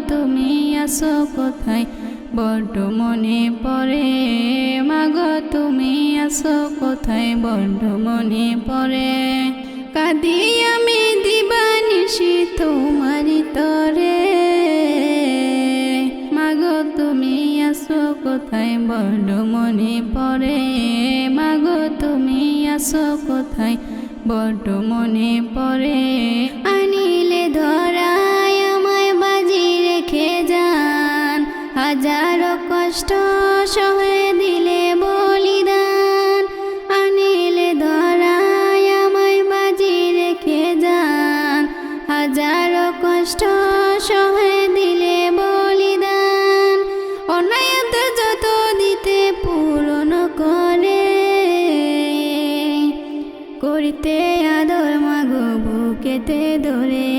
তুমি আসো কোথায় বড্ড মনে পড়ে মাগো তুমি আসো কোথায় বড্ড মনে পড়ে কাঁদি আমি দিবানিশি তোমারি তরে মাগো তুমি আসো কোথায় বড্ড মনে পড়ে মাগো তুমি আসো কোথায় বড্ড মনে পড়ে আনিলে ধরায় আমায় বাজি রেখে যান হাজারো কষ্ট সহে দিলে বলিদান আনিলে ধরায় আমায় বাজি রেখে যান হাজারো কষ্ট সহে দিলে বলিদান অনায়াত যত দিতে পূরণ করে করিতে আদর মাগো বুকেতে ধরে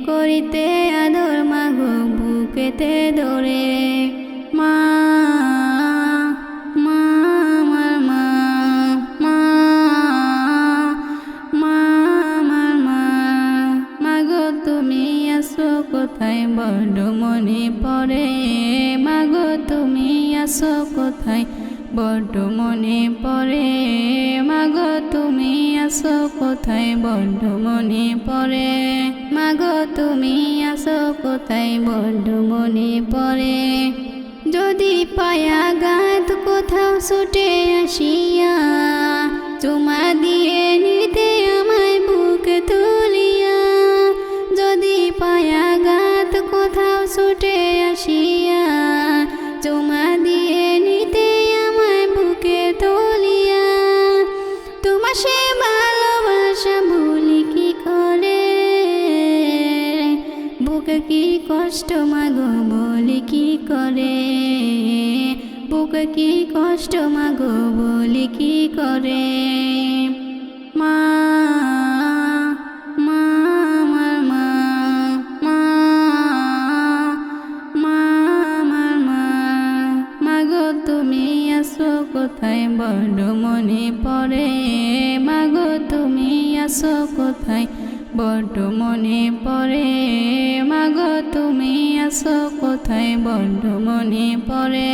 করিতে আদর মাগো বুকেতে ধরে মা মা আমার মা মা মা আমার মা মাগো তুমি আসো কোথায় বড্ড মনে পড়ে মাগো তুমি আসো কোথায় বড্ড মনে পড়ে মাগো তুমি আসো কোথায় বড্ড মনে পড়ে মাগো তুমি আসো কোথায় বড্ড মনে পড়ে যদি পায়া গাত কোথাও ছুটে আসিয়া চুমা দিয়ে নিতে আমায় বুকে তুলিয়া যদি পায়া গাত কোথাও ছুটে আসিয়া চুমা দিয়ে নিতে বুকে তুলিয়া তোমার সে ভালোবাসা ভুলি কি করে বুকে কি কষ্ট মাগো বলি কি করে বুকে কি কষ্ট মাগো বলি কি করে মা মা আমার মা মা মা আমার মা মাগো তুমি আসো কোথায় বড্ড মনে পড়ে মাগো তুমি আসো কোথায় বড্ড মনে পড়ে মাগো তুমি আসো কোথায় বড্ড মনে পড়ে।